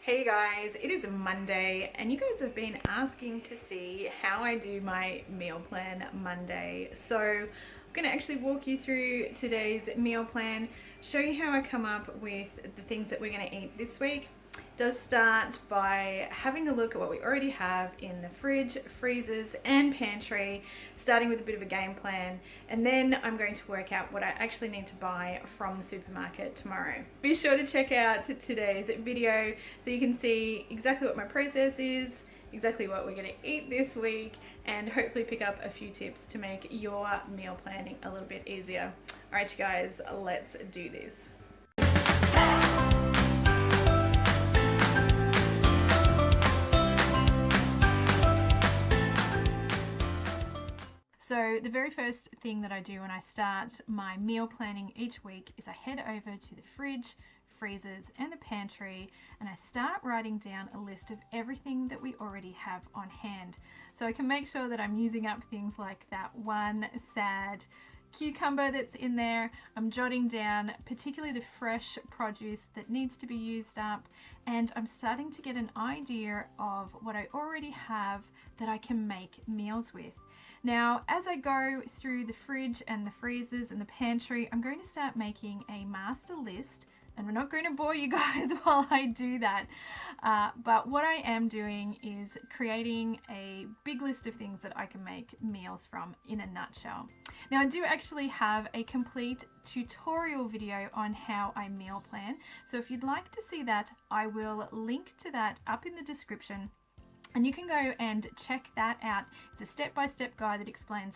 Hey guys, it is Monday and you guys have been asking to see how I do my meal plan Monday. So I'm going to actually walk you through today's meal plan, show you how I come up with the things that we're going to eat this week. It does start by having a look at what we already have in the fridge, freezers and pantry, starting with a bit of a game plan, and then I'm going to work out what I actually need to buy from the supermarket tomorrow. Be sure to check out today's video so you can see exactly what my process is, exactly what we're going to eat this week, and hopefully pick up a few tips to make your meal planning a little bit easier. All right, you guys, let's do this. So the very first thing that I do when I start my meal planning each week is I head over to the fridge, freezers and the pantry, and I start writing down a list of everything that we already have on hand. So I can make sure that I'm using up things like that one sad cucumber that's in there. I'm jotting down particularly the fresh produce that needs to be used up, and I'm starting to get an idea of what I already have that I can make meals with. Now, as I go through the fridge and the freezers and the pantry, I'm going to start making a master list, and we're not going to bore you guys while I do that. But what I am doing is creating a big list of things that I can make meals from in a nutshell. Now, I do actually have a complete tutorial video on how I meal plan. So if you'd like to see that, I will link to that up in the description. And you can go and check that out. It's a step-by-step guide that explains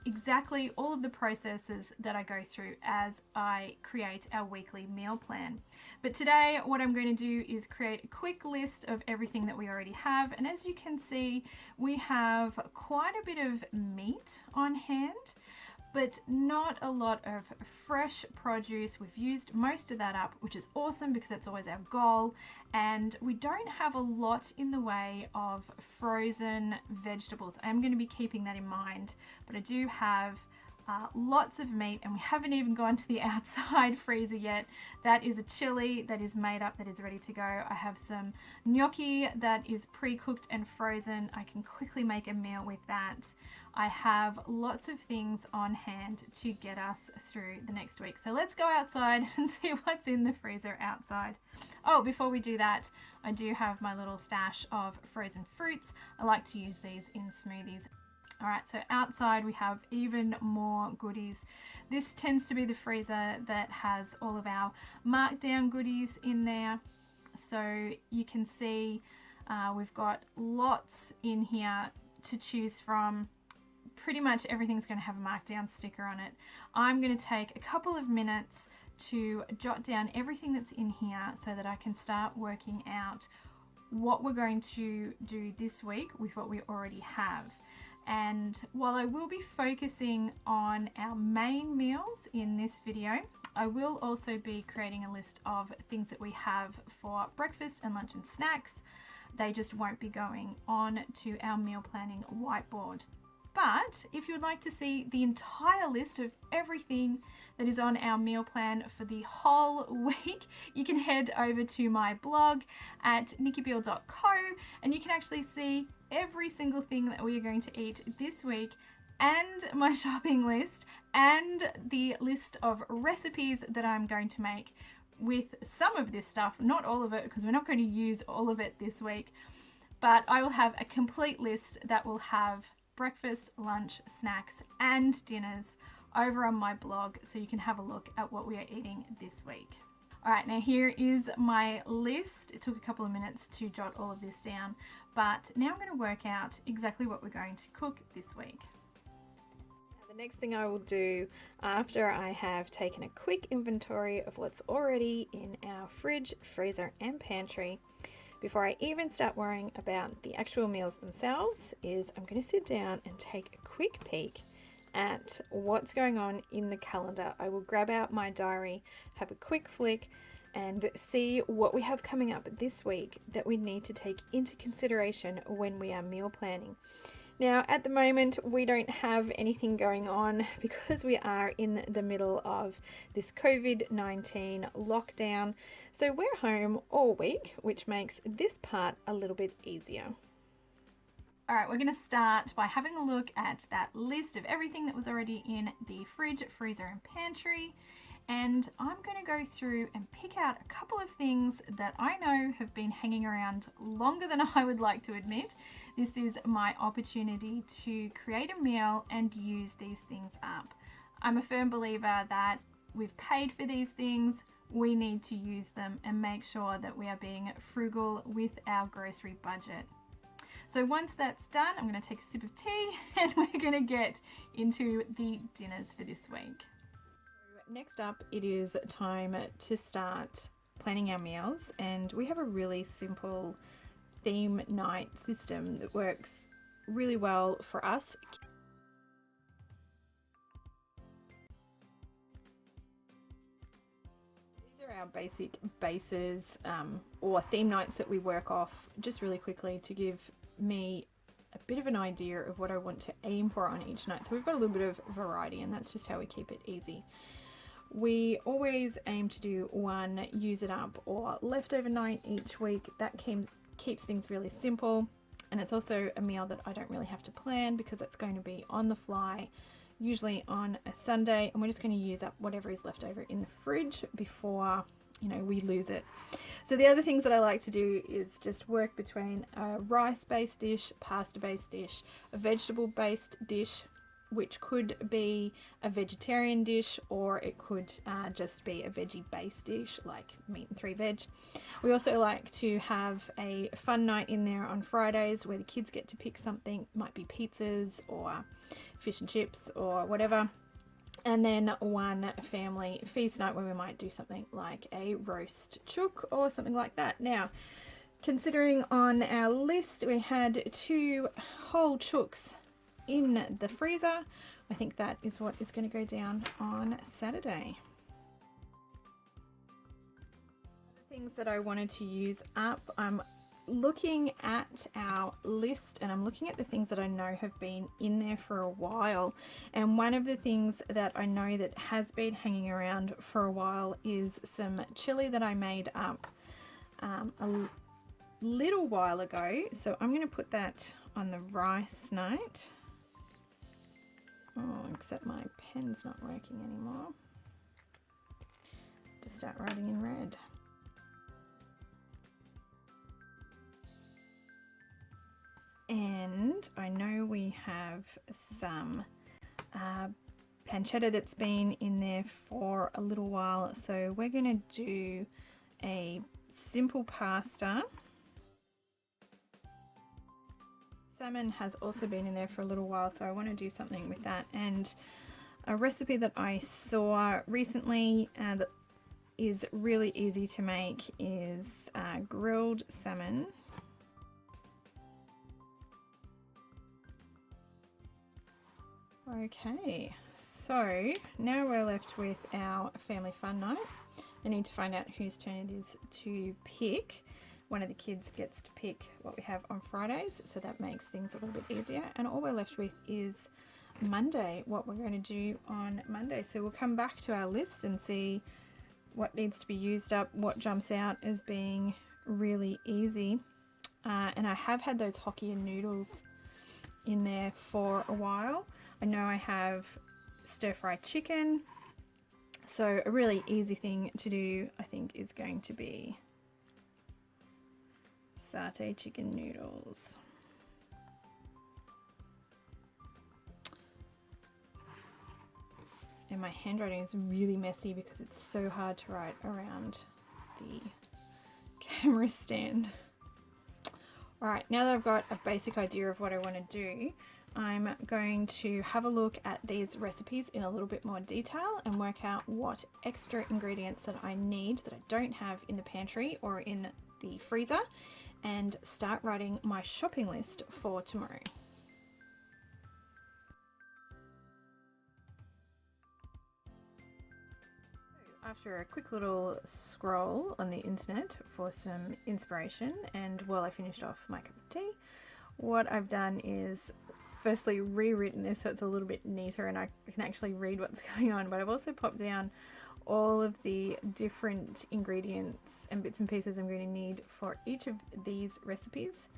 exactly all of the processes that I go through as I create our weekly meal plan. But today what I'm going to do is create a quick list of everything that we already have. And as you can see, we have quite a bit of meat on hand, but not a lot of fresh produce. We've used most of that up, which is awesome because that's always our goal. And we don't have a lot in the way of frozen vegetables. I'm going to be keeping that in mind, but I do have lots of meat, and we haven't even gone to the outside freezer yet. That is a chili that is made up, that is ready to go. I have some gnocchi that is pre-cooked and frozen. I can quickly make a meal with that. I have lots of things on hand to get us through the next week. So let's go outside and see what's in the freezer outside. Oh, before we do that, I do have my little stash of frozen fruits. I like to use these in smoothies. All right, so outside we have even more goodies. This tends to be the freezer that has all of our markdown goodies in there. So you can see we've got lots in here to choose from. Pretty much everything's going to have a markdown sticker on it. I'm going to take a couple of minutes to jot down everything that's in here so that I can start working out what we're going to do this week with what we already have. And while I will be focusing on our main meals in this video, I will also be creating a list of things that we have for breakfast and lunch and snacks. They just won't be going on to our meal planning whiteboard. But if you would like to see the entire list of everything that is on our meal plan for the whole week, you can head over to my blog at nikkibeale.co, and you can actually see every single thing that we are going to eat this week, and my shopping list, and the list of recipes that I'm going to make with some of this stuff, not all of it, because we're not going to use all of it this week. But I will have a complete list that will have breakfast, lunch, snacks and dinners over on my blog, so you can have a look at what we are eating this week. All right, now here is my list. It took a couple of minutes to jot all of this down, but now I'm going to work out exactly what we're going to cook this week. Now, the next thing I will do after I have taken a quick inventory of what's already in our fridge, freezer and pantry, before I even start worrying about the actual meals themselves, is I'm going to sit down and take a quick peek at what's going on in the calendar. I will grab out my diary, have a quick flick and see what we have coming up this week that we need to take into consideration when we are meal planning. Now, at the moment, we don't have anything going on because we are in the middle of this COVID-19 lockdown. So we're home all week, which makes this part a little bit easier. All right, we're going to start by having a look at that list of everything that was already in the fridge, freezer, and pantry. And I'm going to go through and pick out a couple of things that I know have been hanging around longer than I would like to admit. This is my opportunity to create a meal and use these things up. I'm a firm believer that we've paid for these things, we need to use them and make sure that we are being frugal with our grocery budget. So once that's done, I'm going to take a sip of tea and we're going to get into the dinners for this week. Next up, it is time to start planning our meals, and we have a really simple theme night system that works really well for us. These are our basic bases or theme nights that we work off just really quickly to give me a bit of an idea of what I want to aim for on each night. So we've got a little bit of variety, and that's just how we keep it easy. We always aim to do one use it up or leftover night each week. That keeps things really simple, and it's also a meal that I don't really have to plan because it's going to be on the fly, usually on a Sunday, and we're just going to use up whatever is left over in the fridge before we lose it. So the other things that I like to do is just work between a rice-based dish, pasta-based dish, a vegetable-based dish, which could be a vegetarian dish, or it could just be a veggie-based dish like meat and 3 veg. We also like to have a fun night in there on Fridays where the kids get to pick something. It might be pizzas or fish and chips or whatever. And then one family feast night where we might do something like a roast chook or something like that. Now, considering on our list we had 2 whole chooks in the freezer, I think that is what is going to go down on Saturday. The things that I wanted to use up, I'm looking at our list and I'm looking at the things that I know have been in there for a while, and one of the things that I know that has been hanging around for a while is some chili that I made up a little while ago. So I'm going to put that on the rice night. Oh, except my pen's not working anymore. To start writing in red. And I know we have some pancetta that's been in there for a little while, so we're going to do a simple pasta. Salmon has also been in there for a little while, so I want to do something with that. And a recipe that I saw recently that is really easy to make is grilled salmon. Okay, so now we're left with our family fun night. I need to find out whose turn it is to pick. One of the kids gets to pick what we have on Fridays, so that makes things a little bit easier. And all we're left with is Monday, what we're going to do on Monday. So we'll come back to our list and see what needs to be used up, what jumps out as being really easy. And I have had those Hokkien noodles in there for a while. I know I have stir-fried chicken, so a really easy thing to do I think is going to be satay chicken noodles. And my handwriting is really messy because it's so hard to write around the camera stand. Alright, now that I've got a basic idea of what I want to do, I'm going to have a look at these recipes in a little bit more detail and work out what extra ingredients that I need that I don't have in the pantry or in the freezer, and start writing my shopping list for tomorrow. After a quick little scroll on the internet for some inspiration, and while I finished off my cup of tea, what I've done is firstly rewritten this so it's a little bit neater and I can actually read what's going on, but I've also popped down all of the different ingredients and bits and pieces I'm going to need for each of these recipes.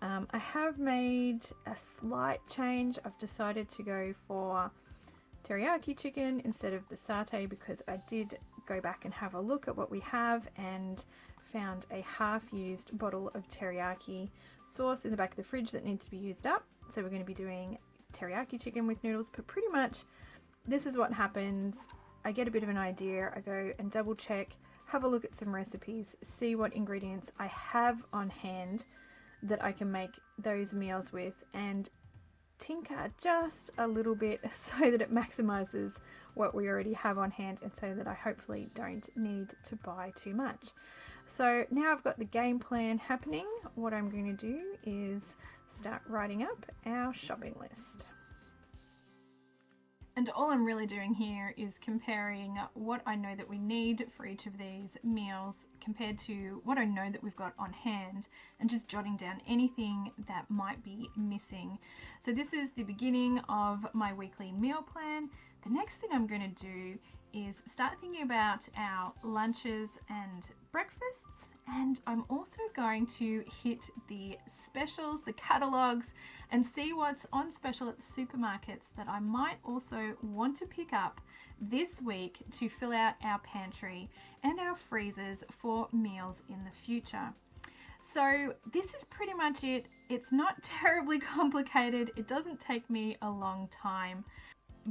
I have made a slight change. I've decided to go for teriyaki chicken instead of the satay because I did go back and have a look at what we have and found a half-used bottle of teriyaki sauce in the back of the fridge that needs to be used up. So we're going to be doing teriyaki chicken with noodles, but pretty much this is what happens. I get a bit of an idea, I go and double check, have a look at some recipes, see what ingredients I have on hand that I can make those meals with, and tinker just a little bit so that it maximizes what we already have on hand and so that I hopefully don't need to buy too much. So now I've got the game plan happening, what I'm going to do is start writing up our shopping list. And all I'm really doing here is comparing what I know that we need for each of these meals compared to what I know that we've got on hand, and just jotting down anything that might be missing. So this is the beginning of my weekly meal plan. The next thing I'm going to do is start thinking about our lunches and breakfasts, and I'm also going to hit the specials, the catalogs, and see what's on special at the supermarkets that I might also want to pick up this week to fill out our pantry and our freezers for meals in the future. So this is pretty much it. It's not terribly complicated. It doesn't take me a long time,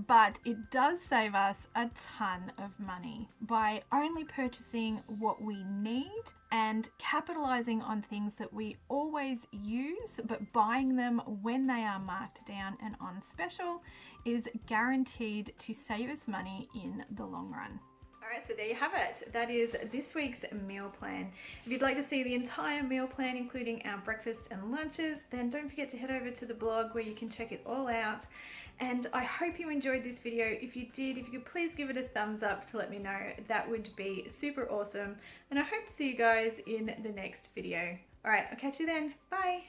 but it does save us a ton of money by only purchasing what we need and capitalizing on things that we always use, but buying them when they are marked down and on special is guaranteed to save us money in the long run. Alright, so there you have it. That is this week's meal plan. If you'd like to see the entire meal plan, including our breakfast and lunches, then don't forget to head over to the blog where you can check it all out. And I hope you enjoyed this video. If you did, if you could please give it a thumbs up to let me know, that would be super awesome. And I hope to see you guys in the next video. Alright, I'll catch you then. Bye!